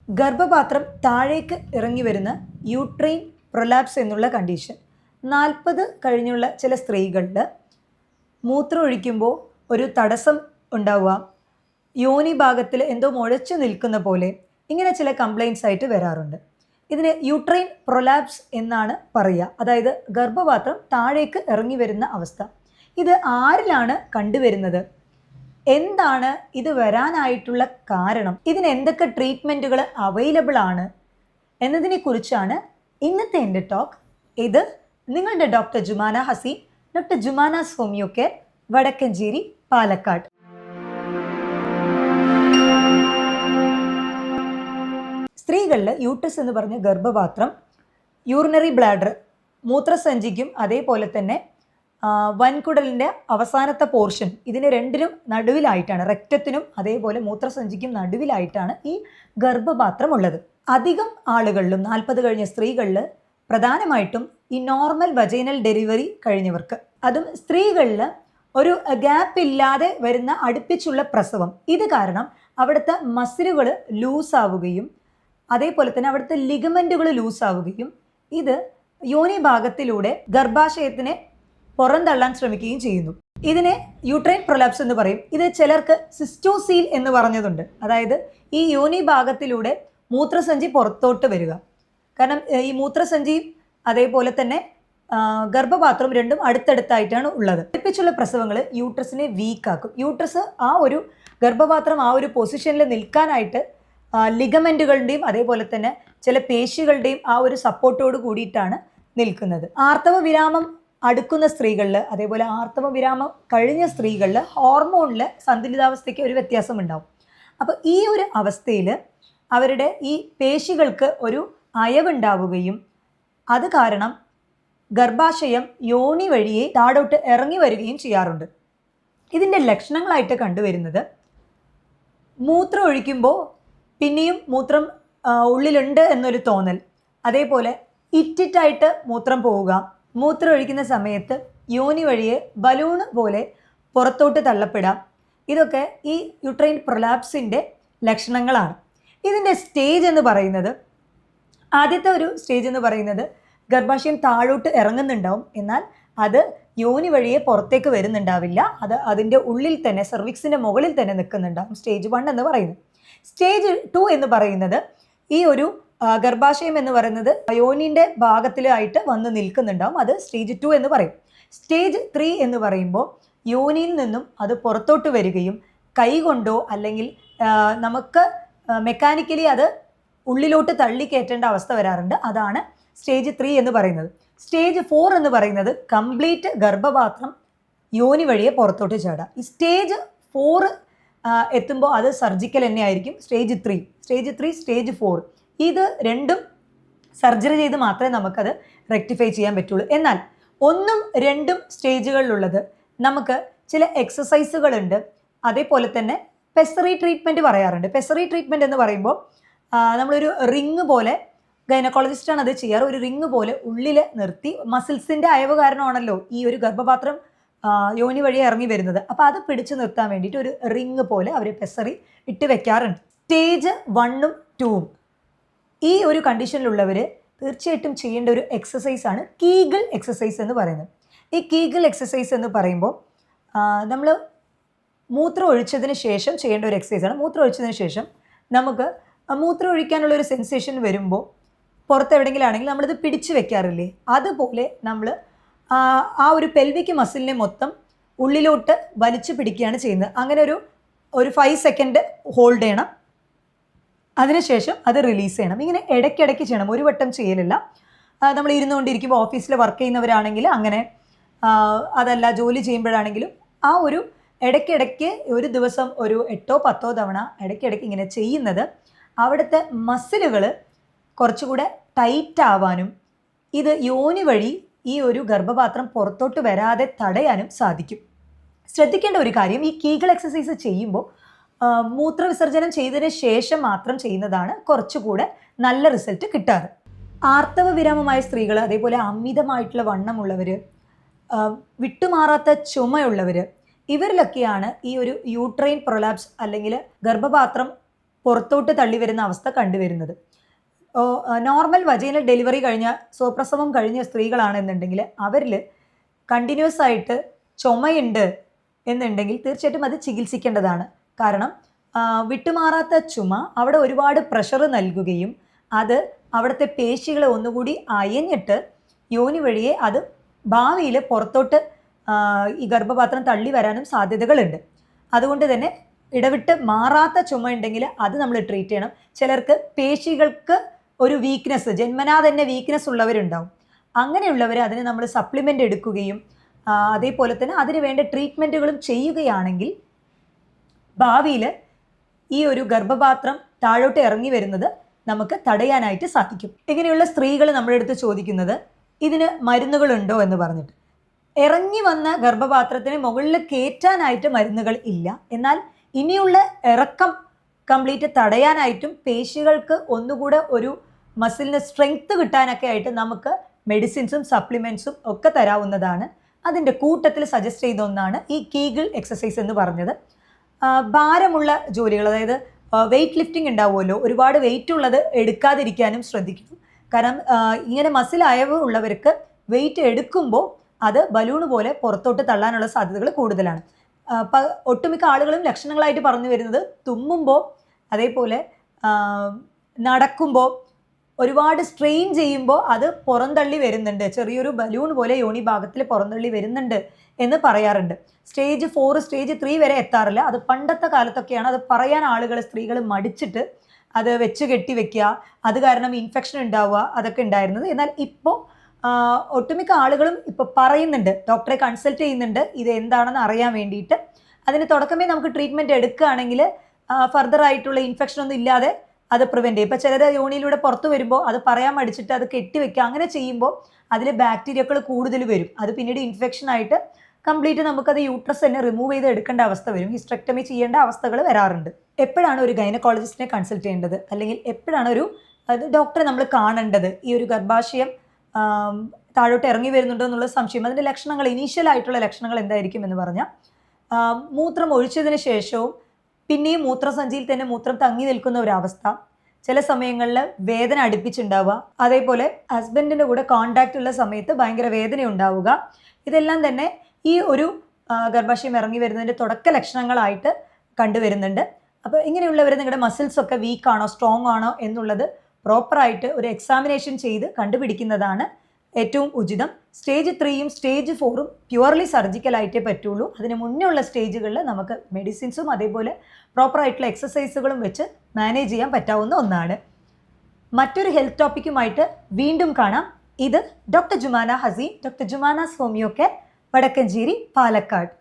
ഗർഭപാത്രം താഴേക്ക് ഇറങ്ങി വരുന്ന യൂട്രൈൻ പ്രൊലാപ്സ് എന്നുള്ള കണ്ടീഷൻ 40 കഴിഞ്ഞുള്ള ചില സ്ത്രീകളിൽ മൂത്രം ഒഴിക്കുമ്പോൾ ഒരു തടസ്സം ഉണ്ടാവുക, യോനി ഭാഗത്തിൽ എന്തോ മുഴച്ചു നിൽക്കുന്ന പോലെ, ഇങ്ങനെ ചില കംപ്ലയിൻസ് ആയിട്ട് വരാറുണ്ട്. ഇതിന് യൂട്രൈൻ പ്രൊലാപ്സ് എന്നാണ് പറയുക. അതായത് ഗർഭപാത്രം താഴേക്ക് ഇറങ്ങി വരുന്ന അവസ്ഥ. ഇത് ആരിലാണ് കണ്ടുവരുന്നത്, എന്താണ് ഇത് വരാനായിട്ടുള്ള കാരണം, ഇതിന് എന്തൊക്കെ ട്രീറ്റ്മെൻറ്റുകൾ അവൈലബിൾ ആണ് എന്നതിനെ കുറിച്ചാണ് ഇന്നത്തെ എൻ്റെ ടോക്ക്. ഇത് നിങ്ങളുടെ doctor Jumana Haseen, doctor Jumana's homeo care, Vadakkanchery, Palakkad. സ്ത്രീകളിൽ യൂട്രസ് എന്ന് പറഞ്ഞ ഗർഭപാത്രം, യൂറിനറി ബ്ലാഡർ, മൂത്രസഞ്ചിക്കും അതേപോലെ തന്നെ വൻകുടലിൻ്റെ അവസാനത്തെ പോർഷൻ, ഇതിന് രണ്ടിനും നടുവിലായിട്ടാണ്, റെക്റ്റത്തിനും അതേപോലെ മൂത്രസഞ്ചിക്കും നടുവിലായിട്ടാണ് ഈ ഗർഭപാത്രം ഉള്ളത്. അധികം ആളുകളിലും 40 കഴിഞ്ഞ സ്ത്രീകളിൽ പ്രധാനമായിട്ടും ഈ നോർമൽ വജൈനൽ ഡെലിവറി കഴിഞ്ഞവർക്ക്, അതും സ്ത്രീകളിൽ ഒരു ഗ്യാപ്പ് ഇല്ലാതെ വരുന്ന അടുപ്പിച്ചുള്ള പ്രസവം, ഇത് കാരണം അവിടുത്തെ മസിലുകൾ ലൂസാവുകയും അതേപോലെ തന്നെ അവിടുത്തെ ലിഗമെൻറ്റുകൾ ലൂസാവുകയും ഇത് യോനി ഭാഗത്തിലൂടെ ഗർഭാശയത്തിനെ പുറന്തള്ളാൻ ശ്രമിക്കുകയും ചെയ്യുന്നു. ഇതിനെ യൂട്രൈൻ പ്രൊലാപ്സ് എന്ന് പറയും. ഇത് ചിലർക്ക് സിസ്റ്റോസീൽ എന്ന് പറഞ്ഞതുണ്ട്. അതായത് ഈ യോനി ഭാഗത്തിലൂടെ മൂത്രസഞ്ചി പുറത്തോട്ട് വരിക. കാരണം ഈ മൂത്രസഞ്ചിയും അതേപോലെ തന്നെ ഗർഭപാത്രവും രണ്ടും അടുത്തടുത്തായിട്ടാണ് ഉള്ളത്. അടുപ്പിച്ചുള്ള പ്രസവങ്ങൾ യൂട്രസിനെ വീക്കാക്കും. യൂട്രസ് ആ ഒരു ഗർഭപാത്രം ആ ഒരു പൊസിഷനിൽ നിൽക്കാനായിട്ട് ലിഗമെൻറ്റുകളുടെയും അതേപോലെ തന്നെ ചില പേശികളുടെയും ആ ഒരു സപ്പോർട്ടോട് കൂടിയിട്ടാണ് നിൽക്കുന്നത്. ആർത്തവ വിരാമം അടുക്കുന്ന സ്ത്രീകളിൽ അതേപോലെ ആർത്തവ വിരാമം കഴിഞ്ഞ സ്ത്രീകളിൽ ഹോർമോണിൽ സന്തുലിതാവസ്ഥയ്ക്ക് ഒരു വ്യത്യാസം ഉണ്ടാവും. അപ്പോൾ ഈ ഒരു അവസ്ഥയിൽ അവരുടെ ഈ പേശികൾക്ക് ഒരു അയവുണ്ടാവുകയും അത് കാരണം ഗർഭാശയം യോനി വഴിയെ താഴോട്ട് ഇറങ്ങി വരികയും ചെയ്യാറുണ്ട്. ഇതിൻ്റെ ലക്ഷണങ്ങളായിട്ട് കണ്ടുവരുന്നത് മൂത്രം ഒഴിക്കുമ്പോൾ പിന്നെയും മൂത്രം ഉള്ളിലുണ്ട് എന്നൊരു തോന്നൽ, അതേപോലെ ഇറ്റിറ്റായിട്ട് മൂത്രം പോവുക, മൂത്രം ഒഴിക്കുന്ന സമയത്ത് യോനി വഴിയെ ബലൂൺ പോലെ പുറത്തോട്ട് തള്ളപ്പെടാം. ഇതൊക്കെ ഈ യൂട്രൈൻ പ്രൊലാപ്സിൻ്റെ ലക്ഷണങ്ങളാണ്. ഇതിൻ്റെ സ്റ്റേജ് എന്ന് പറയുന്നത്, ആദ്യത്തെ ഒരു സ്റ്റേജ് എന്ന് പറയുന്നത് ഗർഭാശയം താഴോട്ട് ഇറങ്ങുന്നുണ്ടാവും, എന്നാൽ അത് യോനി വഴിയെ പുറത്തേക്ക് വരുന്നുണ്ടാവില്ല, അത് അതിൻ്റെ ഉള്ളിൽ തന്നെ സെർവിക്സിൻ്റെ മുകളിൽ തന്നെ നിൽക്കുന്നുണ്ടാവും. സ്റ്റേജ് 1 എന്ന് പറയുന്നത്. സ്റ്റേജ് 2 എന്ന് പറയുന്നത് ഈ ഒരു ഗർഭാശയം എന്ന് പറയുന്നത് യോനിൻ്റെ ഭാഗത്തിലായിട്ട് വന്ന് നിൽക്കുന്നുണ്ടാവും, അത് സ്റ്റേജ് 2 എന്ന് പറയും. സ്റ്റേജ് 3 എന്ന് പറയുമ്പോൾ യോനിയിൽ നിന്നും അത് പുറത്തോട്ട് വരികയും കൈകൊണ്ടോ അല്ലെങ്കിൽ നമുക്ക് മെക്കാനിക്കലി അത് ഉള്ളിലോട്ട് തള്ളിക്കയറ്റേണ്ട അവസ്ഥ വരാറുണ്ട്. അതാണ് സ്റ്റേജ് 3 എന്ന് പറയുന്നത്. സ്റ്റേജ് 4 എന്ന് പറയുന്നത് കംപ്ലീറ്റ് ഗർഭപാത്രം യോനി വഴിയെ പുറത്തോട്ട് ചാടാം. ഈ സ്റ്റേജ് 4 എത്തുമ്പോൾ അത് സർജിക്കൽ തന്നെ ആയിരിക്കും. സ്റ്റേജ് 3, സ്റ്റേജ് 4 ഇത് രണ്ടും സർജറി ചെയ്ത് മാത്രമേ നമുക്കത് റെക്ടിഫൈ ചെയ്യാൻ പറ്റുള്ളൂ. എന്നാൽ 1ഉം 2ഉം സ്റ്റേജുകളിലുള്ളത് നമുക്ക് ചില എക്സസൈസുകളുണ്ട്. അതേപോലെ തന്നെ പെസറി ട്രീറ്റ്മെൻറ്റ് പറയാറുണ്ട്. പെസറി ട്രീറ്റ്മെൻറ്റ് എന്ന് പറയുമ്പോൾ നമ്മളൊരു റിങ് പോലെ, ഗൈനക്കോളജിസ്റ്റാണ് അത് ചെയ്യാറ്, ഒരു റിങ് പോലെ ഉള്ളിൽ നിർത്തി, മസിൽസിൻ്റെ അയവ് കാരണമാണല്ലോ ഈ ഒരു ഗർഭപാത്രം യോനി വഴി ഇറങ്ങി വരുന്നത്. അപ്പോൾ അത് പിടിച്ചു നിർത്താൻ വേണ്ടിയിട്ട് ഒരു റിങ് പോലെ അവർ പെസറി ഇട്ട് വെക്കാറുണ്ട്. സ്റ്റേജ് 1ഉം 2ഉം ഈ ഒരു കണ്ടീഷനിലുള്ളവർ തീർച്ചയായിട്ടും ചെയ്യേണ്ട ഒരു എക്സസൈസാണ് കീഗിൾ എക്സസൈസ് എന്ന് പറയുന്നത്. ഈ കീഗിൾ എക്സസൈസ് എന്ന് പറയുമ്പോൾ നമ്മൾ മൂത്രം ഒഴിച്ചതിന് ശേഷം ചെയ്യേണ്ട ഒരു എക്സസൈസാണ്. മൂത്രം ഒഴിച്ചതിന് ശേഷം നമുക്ക് മൂത്രം ഒഴിക്കാനുള്ളൊരു സെൻസേഷൻ വരുമ്പോൾ പുറത്തെവിടെയെങ്കിലും ആണെങ്കിൽ നമ്മളിത് പിടിച്ചു വെക്കാറില്ലേ, അതുപോലെ നമ്മൾ ആ ഒരു പെൽവിക് മസിലിനെ മൊത്തം ഉള്ളിലോട്ട് വലിച്ചു പിടിക്കുകയാണ് ചെയ്യുന്നത്. അങ്ങനെ ഒരു 5 സെക്കൻഡ് ഹോൾഡ് ചെയ്യണം, അതിനുശേഷം അത് റിലീസ് ചെയ്യണം. ഇങ്ങനെ ഇടയ്ക്കിടയ്ക്ക് ചെയ്യണം, ഒരു വട്ടം ചെയ്യലില്ല. നമ്മൾ ഇരുന്നുകൊണ്ടിരിക്കുമ്പോൾ ഓഫീസിൽ വർക്ക് ചെയ്യുന്നവരാണെങ്കിൽ അങ്ങനെ, അതല്ല ജോലി ചെയ്യുമ്പോഴാണെങ്കിലും ആ ഒരു ഇടയ്ക്കിടയ്ക്ക് ഒരു ദിവസം ഒരു 8-10 തവണ ഇടയ്ക്കിടയ്ക്ക് ഇങ്ങനെ ചെയ്യുന്നത് അവിടുത്തെ മസിലുകൾ കുറച്ചുകൂടെ ടൈറ്റ് ആവാനും ഇത് യോനി വഴി ഈ ഒരു ഗർഭപാത്രം പുറത്തോട്ട് വരാതെ തടയാനും സാധിക്കും. ശ്രദ്ധിക്കേണ്ട ഒരു കാര്യം, ഈ കീഗിൾ എക്സസൈസ് ചെയ്യുമ്പോൾ മൂത്രവിസർജനം ചെയ്തതിന് ശേഷം മാത്രം ചെയ്യുന്നതാണ് കുറച്ചുകൂടെ നല്ല റിസൾട്ട് കിട്ടാറ്. ആർത്തവ വിരാമമായ സ്ത്രീകൾ, അതേപോലെ അമിതമായിട്ടുള്ള വണ്ണമുള്ളവർ, വിട്ടുമാറാത്ത ചുമയുള്ളവർ, ഇവരിലൊക്കെയാണ് ഈ ഒരു യൂട്രൈൻ പ്രൊലാപ്സ് അല്ലെങ്കിൽ ഗർഭപാത്രം പുറത്തോട്ട് തള്ളി വരുന്ന അവസ്ഥ കണ്ടുവരുന്നത്. നോർമൽ വജൈനൽ ഡെലിവറി കഴിഞ്ഞ സ്വപ്രസവം കഴിഞ്ഞ സ്ത്രീകളാണെന്നുണ്ടെങ്കിൽ അവരിൽ കണ്ടിന്യൂസ് ആയിട്ട് ചുമയുണ്ട് എന്നുണ്ടെങ്കിൽ തീർച്ചയായിട്ടും അത് ചികിത്സിക്കേണ്ടതാണ്. കാരണം വിട്ടുമാറാത്ത ചുമ അവിടെ ഒരുപാട് പ്രഷർ നൽകുകയും അത് അവിടുത്തെ പേശികളെ ഒന്നുകൂടി അയഞ്ഞിട്ട് യോനി വഴിയെ അത് ഭാവിയിൽ പുറത്തോട്ട് ഈ ഗർഭപാത്രം തള്ളി വരാനും സാധ്യതകളുണ്ട്. അതുകൊണ്ട് തന്നെ ഇടവിട്ട് മാറാത്ത ചുമ ഉണ്ടെങ്കിൽ അത് നമ്മൾ ട്രീറ്റ് ചെയ്യണം. ചിലർക്ക് പേശികൾക്ക് ഒരു വീക്ക്നെസ്, ജന്മനാ തന്നെ വീക്ക്നെസ് ഉള്ളവരുണ്ടാവും. അങ്ങനെയുള്ളവർ അതിന് നമ്മൾ സപ്ലിമെൻ്റ് എടുക്കുകയും അതേപോലെ തന്നെ അതിന് വേണ്ട ട്രീറ്റ്മെൻറ്റുകളും ചെയ്യുകയാണെങ്കിൽ ഭാവിയിൽ ഈ ഒരു ഗർഭപാത്രം താഴോട്ട് ഇറങ്ങി വരുന്നത് നമുക്ക് തടയാനായിട്ട് സാധിക്കും. ഇങ്ങനെയുള്ള സ്ത്രീകൾ നമ്മുടെ അടുത്ത് ചോദിക്കുന്നത് ഇതിന് മരുന്നുകളുണ്ടോ എന്ന് പറഞ്ഞിട്ട്. ഇറങ്ങി വന്ന ഗർഭപാത്രത്തിന് മുകളിൽ കയറ്റാനായിട്ട് മരുന്നുകൾ ഇല്ല. എന്നാൽ ഇനിയുള്ള ഇറക്കം കംപ്ലീറ്റ് തടയാനായിട്ടും പേശികൾക്ക് ഒന്നുകൂടെ ഒരു മസിലിന് സ്ട്രെങ്ത് കിട്ടാനൊക്കെ ആയിട്ട് നമുക്ക് മെഡിസിൻസും സപ്ലിമെൻറ്റ്സും ഒക്കെ തരാവുന്നതാണ്. അതിൻ്റെ കൂട്ടത്തിൽ സജസ്റ്റ് ചെയ്ത ഒന്നാണ് ഈ കീഗിൾ എക്സസൈസ് എന്ന് പറഞ്ഞത്. ഭാരമുള്ള ജോലികൾ, അതായത് വെയ്റ്റ് ലിഫ്റ്റിംഗ് ഉണ്ടാവുമല്ലോ, ഒരുപാട് വെയിറ്റ് ഉള്ളത് എടുക്കാതിരിക്കാനും ശ്രദ്ധിക്കും. കാരണം ഇങ്ങനെ മസിൽ അയവ് ഉള്ളവർക്ക് വെയിറ്റ് എടുക്കുമ്പോൾ അത് ബലൂണ് പോലെ പുറത്തോട്ട് തള്ളാനുള്ള സാധ്യതകൾ കൂടുതലാണ്. ഒട്ടുമിക്ക ആളുകളും ലക്ഷണങ്ങളായിട്ട് പറഞ്ഞു വരുന്നത് തുമ്മുമ്പോൾ, അതേപോലെ നടക്കുമ്പോൾ ഒരുപാട് സ്ട്രെയിൻ ചെയ്യുമ്പോൾ അത് പുറന്തള്ളി വരുന്നുണ്ട്, ചെറിയൊരു ബലൂൺ പോലെ യോനി ഭാഗത്തിൽ പുറന്തള്ളി വരുന്നുണ്ട് എന്ന് പറയാറുണ്ട്. സ്റ്റേജ് 4 സ്റ്റേജ് 3 വരെ എത്താറില്ല. അത് പണ്ടത്തെ കാലത്തൊക്കെയാണ്. അത് പറയാൻ ആളുകൾ, സ്ത്രീകൾ മടിച്ചിട്ട് അത് വെച്ച് കെട്ടി വെക്കുക, അത് കാരണം ഇൻഫെക്ഷൻ ഉണ്ടാവുക, അതൊക്കെ ഉണ്ടായിരുന്നത്. എന്നാൽ ഇപ്പോൾ ഒട്ടുമിക്ക ആളുകളും ഇപ്പോൾ പറയുന്നുണ്ട്, ഡോക്ടറെ കൺസൾട്ട് ചെയ്യുന്നുണ്ട് ഇത് എന്താണെന്ന് അറിയാൻ വേണ്ടിയിട്ട്. അതിന് തുടക്കമേ നമുക്ക് ട്രീറ്റ്മെൻറ്റ് എടുക്കുകയാണെങ്കിൽ ഫർദർ ആയിട്ടുള്ള ഇൻഫെക്ഷൻ ഒന്നും ഇല്ലാതെ അത് പ്രിവെൻറ്റ് ചെയ്യും. ഇപ്പോൾ ചിലർ യോനിയിലൂടെ പുറത്ത് വരുമ്പോൾ അത് പറയാൻ മടിച്ചിട്ട് അത് കെട്ടിവെക്കുക, അങ്ങനെ ചെയ്യുമ്പോൾ അതിൽ ബാക്ടീരിയകൾ കൂടുതൽ വരും. അത് പിന്നീട് ഇൻഫെക്ഷൻ ആയിട്ട് കംപ്ലീറ്റ് നമുക്കത് യൂട്രസ് തന്നെ റിമൂവ് ചെയ്ത് എടുക്കേണ്ട അവസ്ഥ വരും. ഹിസ്റ്ററക്ടമി ചെയ്യേണ്ട അവസ്ഥകൾ വരാറുണ്ട്. എപ്പോഴാണ് ഒരു ഗൈനക്കോളജിസ്റ്റിനെ കൺസൾട്ട് ചെയ്യേണ്ടത്, അല്ലെങ്കിൽ എപ്പോഴാണ് ഒരു ഡോക്ടറെ നമ്മൾ കാണേണ്ടത്? ഈ ഒരു ഗർഭാശയം താഴോട്ട് ഇറങ്ങി വരുന്നുണ്ടോ എന്നുള്ള സംശയം, അതിൻ്റെ ലക്ഷണങ്ങൾ, ഇനീഷ്യൽ ആയിട്ടുള്ള ലക്ഷണങ്ങൾ എന്തായിരിക്കും എന്ന് പറഞ്ഞാൽ, മൂത്രം ഒഴിച്ചതിന് ശേഷവും പിന്നെയും മൂത്രസഞ്ചിയിൽ തന്നെ മൂത്രം തങ്ങി നിൽക്കുന്ന ഒരവസ്ഥ, ചില സമയങ്ങളിൽ വേദന അടുപ്പിച്ചുണ്ടാവുക, അതേപോലെ ഹസ്ബൻഡിൻ്റെ കൂടെ കോണ്ടാക്റ്റ് ഉള്ള സമയത്ത് ഭയങ്കര വേദന ഉണ്ടാവുക, ഇതെല്ലാം തന്നെ ഈ ഒരു ഗർഭാശയം ഇറങ്ങി വരുന്നതിൻ്റെ തുടക്ക ലക്ഷണങ്ങളായിട്ട് കണ്ടുവരുന്നുണ്ട്. അപ്പോൾ ഇങ്ങനെയുള്ളവർ നിങ്ങളുടെ മസിൽസൊക്കെ വീക്കാണോ സ്ട്രോങ് ആണോ എന്നുള്ളത് പ്രോപ്പറായിട്ട് ഒരു എക്സാമിനേഷൻ ചെയ്ത് കണ്ടുപിടിക്കുന്നതാണ് ഏറ്റവും ഉചിതം. സ്റ്റേജ് 3യും സ്റ്റേജ് 4ഉം പ്യുവർലി സർജിക്കലായിട്ടേ പറ്റുള്ളൂ. അതിന് മുന്നേ ഉള്ള സ്റ്റേജുകളിൽ നമുക്ക് മെഡിസിൻസും അതേപോലെ പ്രോപ്പറായിട്ടുള്ള എക്സസൈസുകളും വെച്ച് മാനേജ് ചെയ്യാൻ പറ്റാവുന്ന ഒന്നാണ്. മറ്റൊരു ഹെൽത്ത് ടോപ്പിക്കുമായിട്ട് വീണ്ടും കാണാം. ഇത് doctor Jumana Haseen, doctor Jumana's homeo care, Vadakkanchery, Palakkad.